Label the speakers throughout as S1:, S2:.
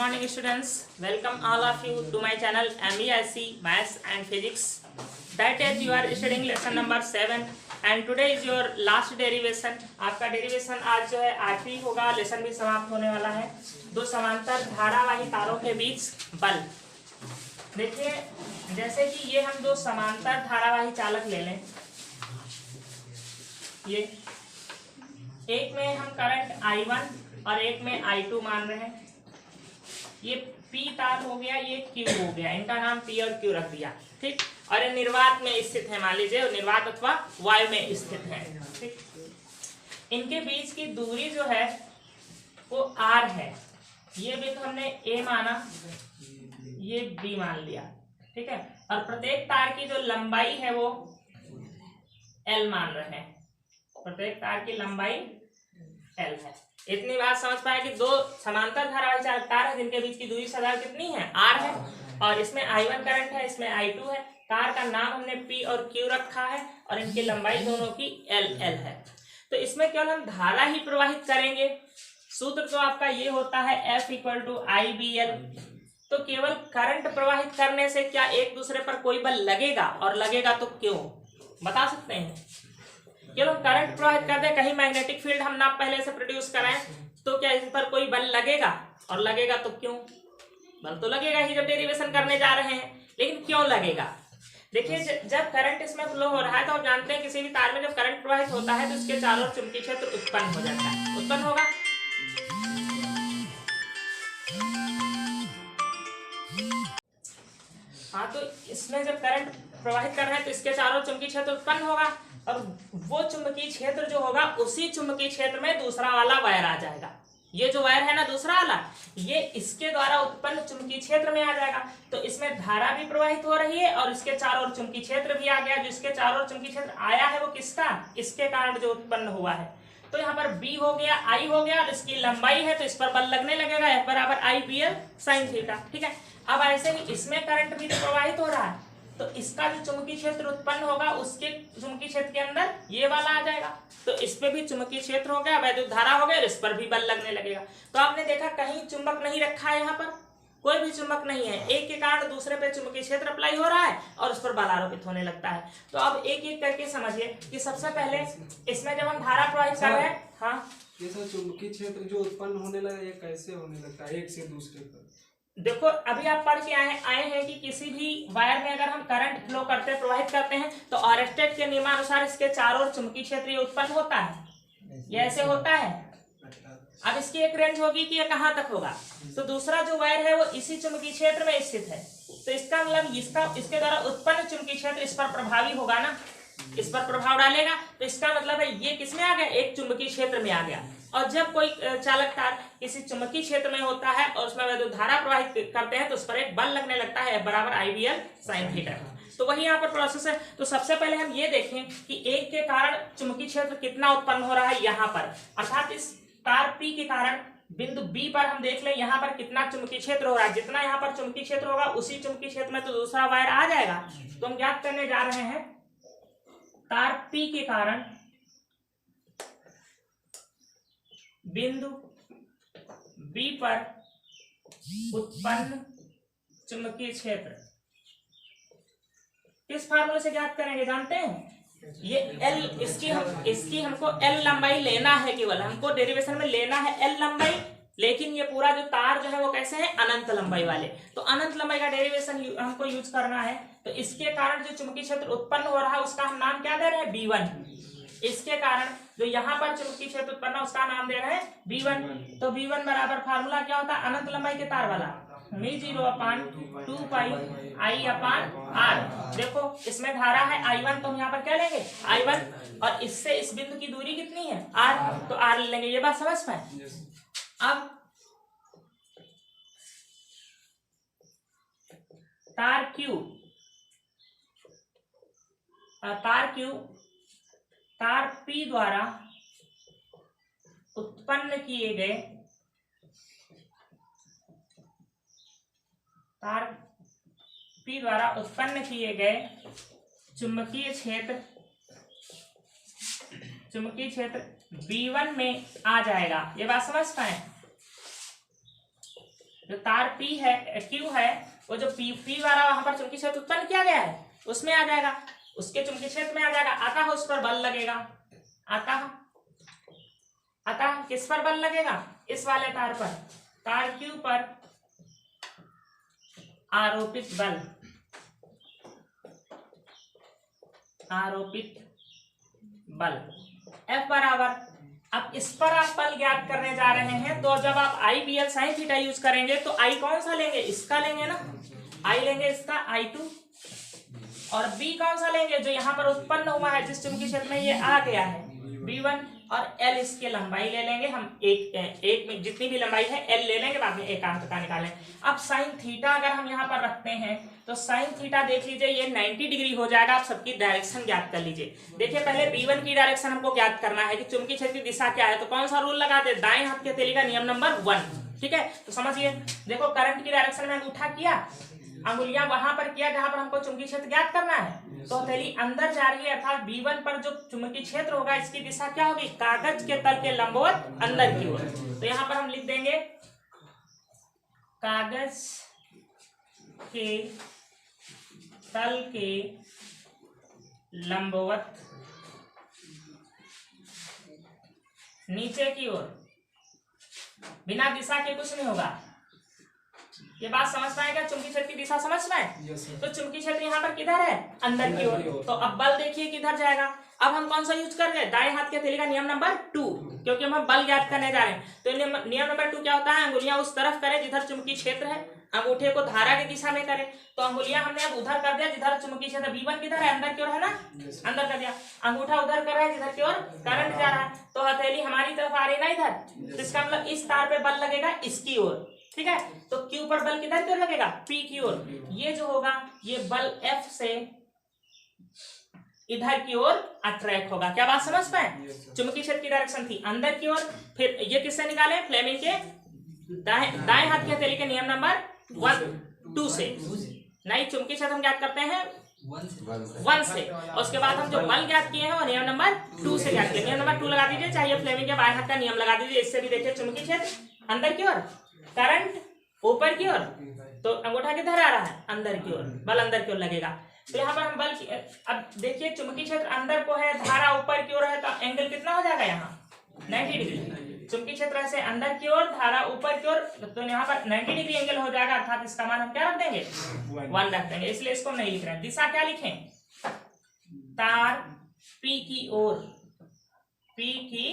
S1: morning students, welcome all of you to my channel MEIC Maths and Physics. That is you are studying lesson number 7 and today is your last derivation. आपका derivation आज जो है आखिरी होगा, lesson भी समाप्त होने वाला है। दो समांतर धारावाही तारों के बीच बल। देखिए जैसे कि ये हम दो समांतर धारावाही चालक ले लें, ये एक में हम करंट I1 और एक में I2 मान रहे हैं। ये P तार हो गया, ये Q हो गया, इनका नाम P और Q रख दिया, ठीक। और ये निर्वात में स्थित है, मान लीजिए निर्वात अथवा वायु में स्थित है, ठीक। इनके बीच की दूरी जो है वो R है। ये भी तो हमने A माना, ये B मान लिया, ठीक है। और प्रत्येक तार की जो लंबाई है वो L मान रहे हैं, प्रत्येक तार की लंबाई L है। इतनी बात समझ पाए कि दो समांतर धारावाही चालक तार है जिनके बीच की दूरी सदा कितनी है, R है। और इसमें I1 करंट है, इसमें I2 है। तार का नाम हमने P और Q रखा है और इनकी लंबाई दोनों की L है। तो इसमें केवल हम धारा ही प्रवाहित करेंगे। सूत्र तो आपका ये होता है F = IBL। तो केवल करंट प्रवाहित करने से क्या एक दूसरे पर कोई बल लगेगा, और लगेगा तो क्यों, बता सकते हैं? केवल करंट प्रवाहित कर दे, कहीं मैग्नेटिक फील्ड हम ना पहले से प्रोड्यूस कराएं तो क्या इस पर कोई बल लगेगा, और लगेगा तो क्यों? बल तो लगेगा ही जब डेरिवेशन करने जा रहे हैं, लेकिन क्यों लगेगा? देखिए जब करंट इसमें फ्लो हो रहा है तो आप जानते हैं किसी भी तार में जब करंट प्रवाहित होता है तो इसके चारों ओर चुंबकीय क्षेत्र उत्पन्न हो जाता है, उत्पन्न होगा। हाँ, तो इसमें जब करंट प्रवाहित कर रहे हैं तो इसके चारों चुंबकीय क्षेत्र उत्पन्न होगा, और वो चुंबकीय क्षेत्र जो होगा उसी चुंबकीय क्षेत्र में दूसरा वाला वायर आ जाएगा। ये जो वायर है ना दूसरा वाला, ये इसके द्वारा उत्पन्न चुंबकीय क्षेत्र में आ जाएगा। तो इसमें धारा भी प्रवाहित हो रही है और इसके चारों ओर चुंबकीय क्षेत्र भी आ गया। जो इसके चारों ओर चुंबकीय क्षेत्र आया है वो किसका, इसके कारण जो उत्पन्न हुआ है। तो यहाँ पर B हो गया, I हो गया, और इसकी लंबाई है तो इस पर बल लगने लगेगा, F = IBL sin थीटा, ठीक है। अब ऐसे ही इसमें करंट भी तो प्रवाहित हो रहा है, तो इसका जो चुंबकीय क्षेत्र उत्पन्न होगा उसके चुंबकीय क्षेत्र के अंदर ये वाला आ जाएगा, तो इस पे भी चुंबकीय क्षेत्र हो गया, वैद्युत धारा हो गया, और इस पर भी बल लगने लगेगा। तो आपने देखा कहीं चुंबक नहीं रखा है, यहाँ पर कोई भी चुंबक नहीं है, एक के कारण दूसरे पे चुंबकीय क्षेत्र अप्लाई हो रहा है और उस पर बल आरोपित होने लगता है। तो अब एक एक करके समझिए कि सबसे पहले इसमें जब हम धारा प्रवाहित कर रहे हैं, हाँ,
S2: ये सब चुंबकीय क्षेत्र जो उत्पन्न होने लगा ये कैसे होने लगता है एक से दूसरे पर?
S1: देखो अभी आप पढ़ के आए हैं कि किसी भी वायर में अगर हम करंट फ्लो करते हैं, प्रवाहित करते हैं, तो ऑरेस्टेड के नियमानुसार इसके चारों ओर चुंबकीय क्षेत्र उत्पन्न होता है, ये ऐसे होता है। अब इसकी एक रेंज होगी कि ये कहां तक होगा, तो दूसरा जो वायर है वो इसी चुंबकीय क्षेत्र में स्थित है, तो इसका मतलब इसके द्वारा उत्पन्न चुंबकीय क्षेत्र इस पर प्रभावी होगा ना, इस पर प्रभाव डालेगा। तो इसका मतलब है ये किसमें आ गया, एक चुंबकीय क्षेत्र में आ गया। और जब कोई चालक तार किसी चुंबकीय क्षेत्र में होता है और उसमें वैद्युत धारा प्रवाहित करते हैं तो उस पर एक बल लगने लगता है, F = IBL sin थीटा। तो वही यहाँ पर प्रोसेस है। तो सबसे पहले हम ये देखें कि एक के कारण चुंबकीय क्षेत्र कितना उत्पन्न हो रहा है यहाँ पर, अर्थात इस तार P के कारण बिंदु B पर हम देख लें यहाँ पर कितना चुंबकीय क्षेत्र हो रहा है। जितना यहाँ पर चुंबकीय क्षेत्र होगा उसी चुंबकीय क्षेत्र में तो दूसरा वायर आ जाएगा। तो हम ज्ञात करने जा रहे हैं तार P के कारण बिंदु B पर उत्पन्न चुंबकीय क्षेत्र। किस फार्मूले से ज्ञात करेंगे जानते हैं? ये L, इसकी हमको L लंबाई लेना है, केवल हमको डेरिवेशन में लेना है L लंबाई, लेकिन ये पूरा जो तार जो है वो कैसे है, अनंत लंबाई वाले। तो अनंत लंबाई का डेरिवेशन हमको यूज करना है। तो इसके कारण जो चुंबकीय क्षेत्र उत्पन्न हो रहा है उसका हम नाम क्या दे रहे हैं, B1। इसके कारण जो यहाँ पर चुंबकीय क्षेत्र उत्पन्न है उसका नाम दे रहे हैं B1। तो B1 बराबर फार्मूला क्या होता है, अनंत लंबाई के तार वाला, μ0/2πI/R। देखो इसमें धारा है I1, तो हम यहाँ पर क्या लेंगे, I1, और इससे इस बिंदु की दूरी कितनी है, R, तो R ले लेंगे। ये बात समझ पाए? अब तार P द्वारा उत्पन्न किए गए चुंबकीय क्षेत्र B1 में आ जाएगा। ये बात समझ पाए? जो तार P है Q है वो जो P वाला वहां पर चुंबकीय क्षेत्र उत्पन्न किया गया है उसमें आ जाएगा, उसके चुंबकीय क्षेत्र में आ जाएगा। अतः उस पर बल लगेगा। अतः किस पर बल लगेगा? इस वाले तार पर, तार Q पर आरोपित बल, F बराबर, अब इस पर आप बल ज्ञात करने जा रहे हैं तो जब आप IBL sin थीटा यूज करेंगे तो I कौन सा लेंगे? इसका लेंगे ना, I लेंगे इसका I2, और B कौन सा लेंगे? जो यहाँ पर उत्पन्न हुआ है जिस चुंबकीय क्षेत्र में ये आ गया है B1, और L इसके लंबाई ले लेंगे हम, एक में जितनी भी लंबाई है L ले लेंगे, बाद में एकांक का निकालें। अब साइन थीटा अगर हम यहाँ पर रखते हैं तो साइन थीटा देख लीजिए ये 90 डिग्री हो जाएगा। आप सबकी डायरेक्शन ज्ञात कर लीजिए। देखिए पहले B1 की डायरेक्शन हमको ज्ञात करना है कि चुंबकीय क्षेत्र की दिशा क्या है, तो कौन सा रूल लगाते? दाएं हाथ की हथेली का नियम नंबर 1। ठीक है, तो समझिए, देखो करंट की डायरेक्शन में अंगूठा किया, अंगुलियां वहां पर किया जहां पर हमको चुंबकीय क्षेत्र ज्ञात करना है, तो हथेली अंदर जा रही है, अर्थात B1 पर जो चुंबकीय क्षेत्र होगा इसकी दिशा क्या होगी? कागज के तल के लंबवत अंदर की ओर। तो यहाँ पर हम लिख देंगे कागज के तल के लंबवत नीचे की ओर, बिना दिशा के कुछ नहीं होगा। ये बात समझ पाएगा? चुंबकीय क्षेत्र की दिशा समझ पाए? तो चुंबकीय क्षेत्र यहाँ पर किधर है? अंदर की ओर। तो अब बल देखिए किधर जाएगा। अब हम कौन सा यूज कर रहे हैं? दाएं हाथ के हथेली का नियम नंबर 2, क्योंकि हम बल ज्ञात करने जा रहे हैं। तो नियम नंबर 2 क्या होता है? अंगुलियां उस तरफ करें जिधर चुंबकीय क्षेत्र है, अंगूठे को धारा की दिशा में करें। तो अंगुलियां हमने अब उधर कर दिया जिधर चुंबकीय क्षेत्र B1 किधर है? अंदर की ओर है ना, अंदर कर दिया। अंगूठा उधर कर रहा है जिधर की ओर करंट जा रहा है, तो हथेली हमारी तरफ आ रही ना इधर, इसका मतलब इस तार पे बल लगेगा इसकी ओर। ठीक है, तो Q पर बल किधर की ओर लगेगा? P की ओर। ये जो होगा ये बल F से इधर की ओर अट्रैक्ट होगा। क्या बात समझ पाए? चुंबकीय क्षेत्र की डायरेक्शन थी अंदर की ओर, फिर ये किससे निकाले? फ्लेमिंग के दाएं हाथ की हथेली के नियम नंबर 2 से। नहीं, चुंबकीय क्षेत्र हम ज्ञात करते हैं 1 से, और उसके बाद हम जो बल ज्ञात किए हैं वो नियम नंबर 2 से ज्ञात किए। नियम नंबर 2 लगा दीजिए, चाहिए फ्लेमिंग के बाएं हाथ का नियम लगा दीजिए। इससे भी देखिए चुंबकीय क्षेत्र अंदर की ओर, करंट ऊपर की ओर, तो अंगूठा किधर आ रहा है? अंदर की ओर, बल अंदर की ओर लगेगा। तो यहाँ पर हम बल अब देखिए चुंबकीय क्षेत्र अंदर को है, धारा ऊपर की ओर है, तो एंगल कितना हो जाएगा? यहाँ 90 डिग्री। चुंबकीय क्षेत्र ऐसे अंदर की ओर, धारा ऊपर की ओर, तो यहाँ पर 90 डिग्री एंगल हो जाएगा, अर्थात इसका मान हम क्या रख देंगे? 1 रख देंगे। इसलिए इसको नहीं लिख रहे हैं। दिशा क्या लिखें? तार P की ओर, P की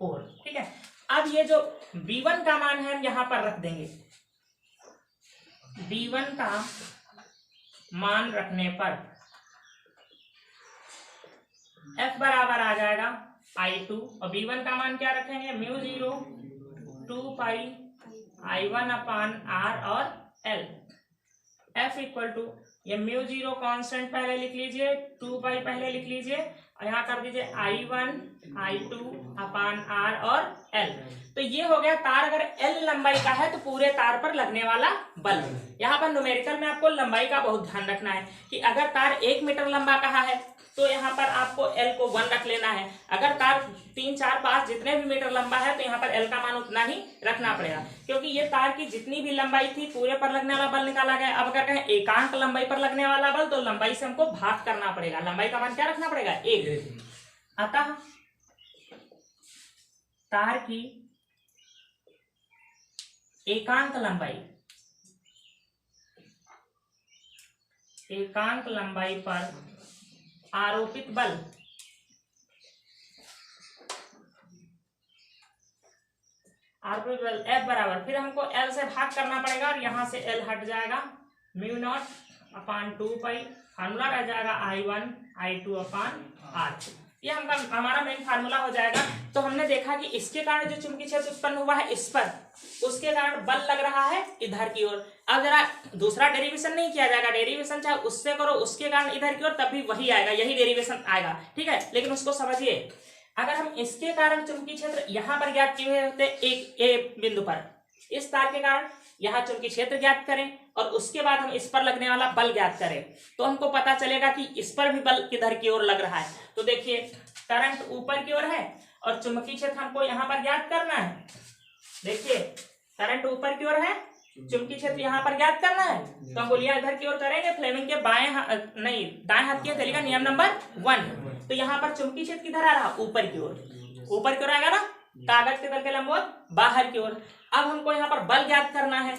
S1: ओर। ठीक है, अब ये जो B1 का मान है हम यहाँ पर रख देंगे। B1 का मान रखने पर F बराबर आ जाएगा I2, और B1 का मान क्या रखेंगे? μ0 2 पाई I1 अपान R और L। F इक्वल टू ये μ0 कांस्टेंट पहले लिख लीजिए, 2 पाई पहले लिख लीजिए, और यहाँ कर दीजिए I1 I2 अपान R और L। तो ये हो गया तार अगर L लंबाई का है तो पूरे तार पर लगने वाला बल। यहाँ पर न्यूमेरिकल में आपको लंबाई का बहुत ध्यान रखना है कि अगर तार 1 मीटर लंबा कहा है तो यहाँ पर आपको L को 1 रख लेना है। अगर तार 3 4 5 जितने भी मीटर लंबा है तो यहाँ पर L का मान उतना ही रखना पड़ेगा, क्योंकि ये तार की जितनी भी लंबाई थी पूरे पर लगने वाला बल निकाला गया। अब अगर कहें एकांक लंबाई पर लगने वाला बल, तो लंबाई से हमको भाग करना पड़ेगा। लंबाई का मान क्या रखना पड़ेगा? 1। अतः तार की एकांक लंबाई पर आरोपित बल F बराबर, फिर हमको L से भाग करना पड़ेगा और यहां से L हट जाएगा, μ0 अपान 2 पाई, फार्मूला रह जाएगा I1 I2 अपान R। ये हमारा मेन फार्मूला हो जाएगा। तो हमने देखा कि इसके कारण जो चुंबकीय क्षेत्र उत्पन्न हुआ है इस पर, उसके कारण बल लग रहा है इधर की ओर। अब जरा दूसरा डेरिवेशन नहीं किया जाएगा, डेरिवेशन चाहे उससे करो, उसके कारण इधर की ओर, तब भी वही आएगा, यही डेरिवेशन आएगा। ठीक है, लेकिन उसको समझिए, अगर हम इसके कारण चुंबकीय क्षेत्र यहाँ पर ज्ञात किए हुए होते एक ए बिंदु पर, इस तार के कारण यहाँ चुंबकीय क्षेत्र ज्ञात करें और उसके बाद हम इस पर लगने वाला बल ज्ञात करें, तो हमको पता चलेगा कि इस पर भी बल किधर की ओर लग रहा है। तो देखिए करंट ऊपर की ओर है और चुंबकीय क्षेत्र हमको यहाँ पर ज्ञात करना है। देखिए करंट ऊपर की ओर है, चुंबकीय क्षेत्र यहाँ पर ज्ञात करना है, तो अंगुलियां इधर की ओर करेंगे, फ्लेमिंग के नहीं दाएं हाथ की हथेली का नियम नंबर 1। तो यहाँ पर चुंबकीय क्षेत्र किधर आ रहा, ऊपर की ओर, ऊपर की ओर आएगा ना, कागज के तल के लंबवत बाहर की ओर। अब हमको यहाँ पर बल ज्ञात करना है,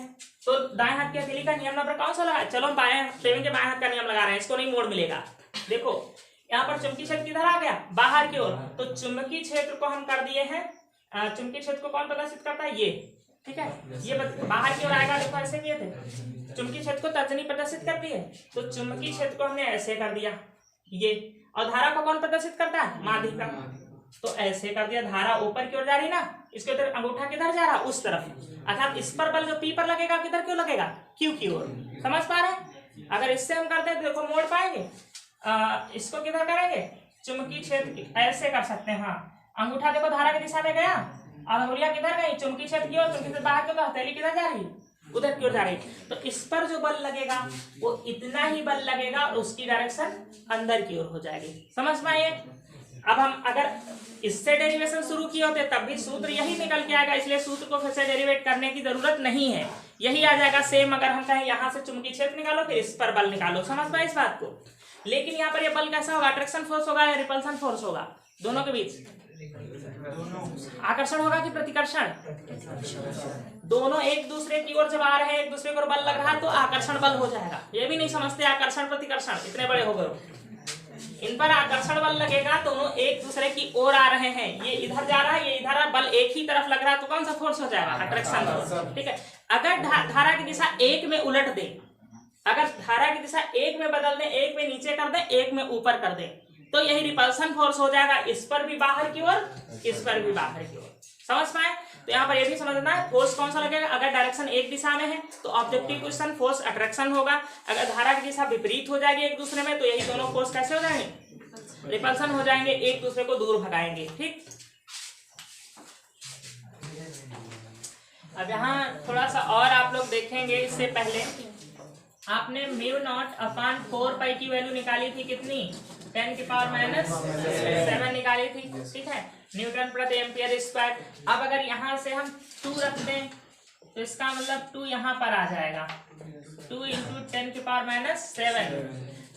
S1: तो दाएं हाथ की हथेली का नियम नंबर कौन सा लगा, चलो हम बाएं फ्लेमिंग के बाएं हाथ का नियम लगा रहे हैं, इसको नहीं मोड़ मिलेगा। देखो यहाँ पर चुंबकीय क्षेत्र किधर आ गया, बाहर की ओर, तो चुंबकीय क्षेत्र को हम कर दिए हैं, चुंबकीय क्षेत्र को कौन प्रदर्शित करता है, ये, ठीक है, ये बाहर की ओर आएगा। देखो ऐसे किए थे, चुंबकीय क्षेत्र को तर्जनी प्रदर्शित करती है, तो चुंबकीय क्षेत्र को हमने ऐसे कर दिया ये, और धारा को कौन प्रदर्शित करता है, माध्यिका, तो ऐसे कर दिया। धारा ऊपर की ओर जा रही ना, इसके उधर अंगूठा किधर जा रहा, उस तरफ, अर्थात इस पर बल जो पी पर लगेगा किधर क्यों लगेगा, क्यू की ओर। समझ पा रहे हैं? अगर इससे हम करते हैं तो देखो मोड़ पाएंगे, इसको किधर करेंगे, चुंबकीय क्षेत्र ऐसे कर सकते हैं। हाँ, अंगूठा देखो धारा की दिशा में गया, और अंगुलियां किधर गई, चुंबकीय क्षेत्र की ओर, चुंबकीय क्षेत्र बाहर की ओर, हथेली किधर जा रही, उधर की ओर जा रही। तो इस पर जो बल लगेगा वो इतना ही बल लगेगा और उसकी डायरेक्शन अंदर की ओर हो जाएगी। समझ में आइए? अब हम अगर इससे डेरिवेशन शुरू किए होते तब भी सूत्र यही निकल के आएगा, इसलिए सूत्र को फिर से डेरिवेट करने की जरूरत नहीं है, यही आ जाएगा सेम। अगर हम कहें यहाँ से चुंबकीय क्षेत्र निकालो फिर इस पर बल निकालो, समझ पाए इस बात को? लेकिन यहाँ पर ये बल कैसा होगा, अट्रैक्शन फोर्स होगा या रिपल्सन फोर्स होगा, दोनों के बीच आकर्षण होगा कि प्रतिकर्षण, दोनों एक दूसरे की ओर जब आ रहे हैं, एक दूसरे को बल लग रहा है तो आकर्षण बल हो जाएगा। ये भी नहीं समझते आकर्षण प्रतिकर्षण, इतने बड़े हो गए, इन पर आकर्षण बल लगेगा, दोनों एक दूसरे की ओर आ रहे हैं, ये इधर जा रहा है, ये इधर, बल एक ही तरफ लग रहा है, तो कौन सा फोर्स हो जाएगा, अट्रैक्शन फोर्स। ठीक है, अगर धारा की दिशा एक में उलट दे, अगर धारा की दिशा एक में बदल दें, एक में नीचे कर दें, एक में ऊपर कर दें, तो यही रिपल्सन फोर्स हो जाएगा, इस पर भी बाहर की ओर, इस पर भी बाहर की ओर। समझ पाए? तो यहाँ पर ये भी समझना है फोर्स कौन सा लगेगा, अगर डायरेक्शन एक दिशा में है तो ऑब्जेक्टिव क्वेश्चन फोर्स अट्रैक्शन होगा, अगर धारा की दिशा विपरीत हो जाएगी एक दूसरे में तो यही दोनों फोर्स कैसे हो जाएंगे, रिपल्सन हो जाएंगे, एक दूसरे को दूर भगाएंगे। ठीक, अब यहाँ थोड़ा सा और आप लोग देखेंगे, इससे पहले आपने म्यू नॉट अपॉन 4 पाई की वैल्यू निकाली थी, कितनी, 10 की पावर -7 निकाली थी। ठीक है, न्यूटन प्रति एम्पियर स्क्वायर। अब अगर यहाँ से हम 2 रख दें तो इसका मतलब 2 यहाँ पर आ जाएगा, 2 × 10 की पावर -7।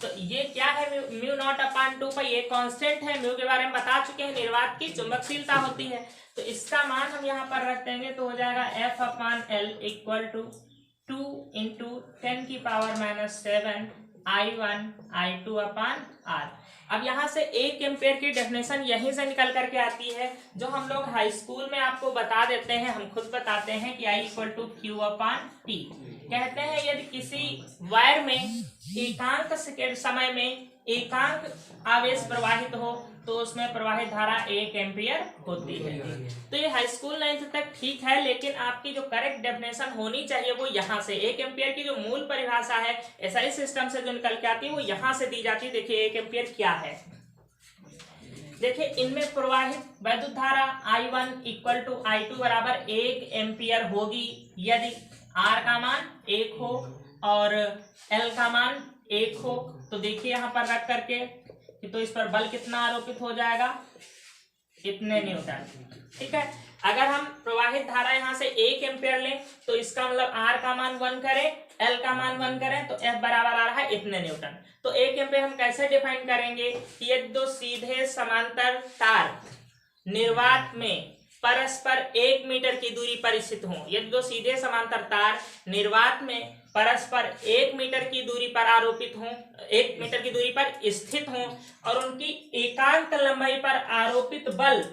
S1: तो ये क्या है, म्यू नॉट अपॉन 2 पाई, ये कांस्टेंट है, म्यू के बारे में बता चुके हैं, निर्वात की चुंबकशीलता होती है, तो इसका मान हम यहाँ पर रख देंगे तो हो जाएगा F/L = 2 × 10 की पावर -7 I1 I2/R। अब यहाँ से 1 एम्पेयर की डेफिनेशन यहीं से निकल करके आती है, जो हम लोग हाई स्कूल में आपको बता देते हैं, हम खुद बताते हैं कि I = Q/T। कहते हैं यदि किसी वायर में एकांक सेकेंड समय में एकांक आवेश प्रवाहित हो तो उसमें प्रवाहित धारा 1 एम्पियर होती है। तो ये हाई स्कूल 9th तक ठीक है, लेकिन आपकी जो करेक्ट डेफिनेशन होनी चाहिए वो यहाँ से 1 एम्पियर की जो मूल परिभाषा है एसआई सिस्टम से जो निकल के आती है वो यहाँ से दी जाती है। देखिए 1 एम्पियर क्या है, देखिए इनमें प्रवाहित वैद्युत धारा I1 = I2 बराबर 1 एम्पियर होगी यदि R का मान 1 हो और L का मान 1 हो। तो देखिए यहाँ पर रख करके कि तो इस पर बल कितना आरोपित हो जाएगा, इतने न्यूटन। ठीक है, अगर हम प्रवाहित धारा यहाँ से 1 एम्पियर लें तो इसका मतलब R का मान 1 करें, L का मान 1 करें तो F बराबर आ रहा है इतने न्यूटन। तो 1 एम्पियर हम कैसे डिफाइन करेंगे कि ये दो सीधे समांतर तार निर्वात में परस्पर 1 मीटर की दूरी पर स्थित हों, यदि दो सीधे समांतर तार निर्वात में परस्पर 1 मीटर की दूरी पर आरोपित हों, 1 मीटर की दूरी पर स्थित हों और उनकी एकांक लंबाई पर आरोपित बल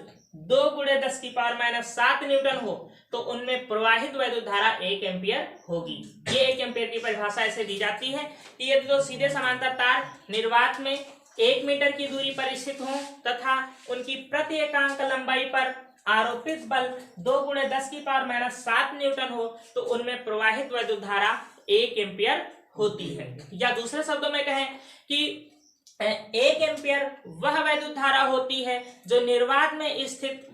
S1: 2 × 10 की पावर -7 न्यूटन हो तो उनमें प्रवाहित वैद्युत धारा 1 एम्पियर होगी। ये 1 एम्पियर की परिभाषा ऐसे दी जाती है कि यदि दो सीधे समांतर तार निर्वात में 1 मीटर की दूरी पर स्थित हों तथा उनकी प्रति एकांक लंबाई पर आरोपित बल 2 × 10 की पावर -7 न्यूटन हो तो उनमें प्रवाहित वैद्युत धारा 1 एम्पियर होती है। या दूसरे शब्दों में कहें कि 1 एम्पियर वह वैद्युत धारा होती है जो निर्वात में स्थित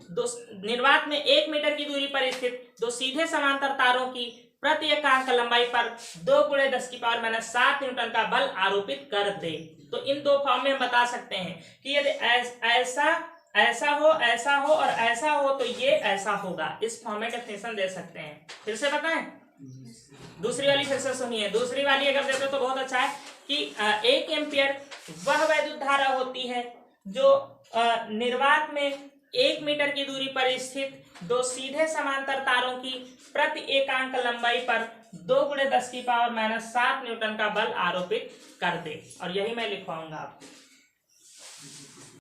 S1: निर्वात में 1 मीटर की दूरी पर स्थित दो सीधे समांतर तारों की प्रति एकांक लंबाई पर 2 × 10 की पावर -7 न्यूटन का बल आरोपित कर दे। तो इन दो फॉर्म में हम बता सकते हैं कि यदि ऐसा हो और ऐसा हो तो ये ऐसा होगा, इस फॉर्म में डेफिनेशन दे सकते हैं। फिर से बताएं, दूसरी वाली फिर से सुनिए, दूसरी वाली अगर देते तो बहुत अच्छा है कि 1 एम्पियर वह वैद्युत धारा होती है जो निर्वात में 1 मीटर की दूरी पर स्थित दो सीधे समांतर तारों की प्रति एकांक लंबाई पर 2 × 10⁻⁻7 न्यूटन का बल आरोपित कर दे। और यही मैं लिखवाऊंगा आपको।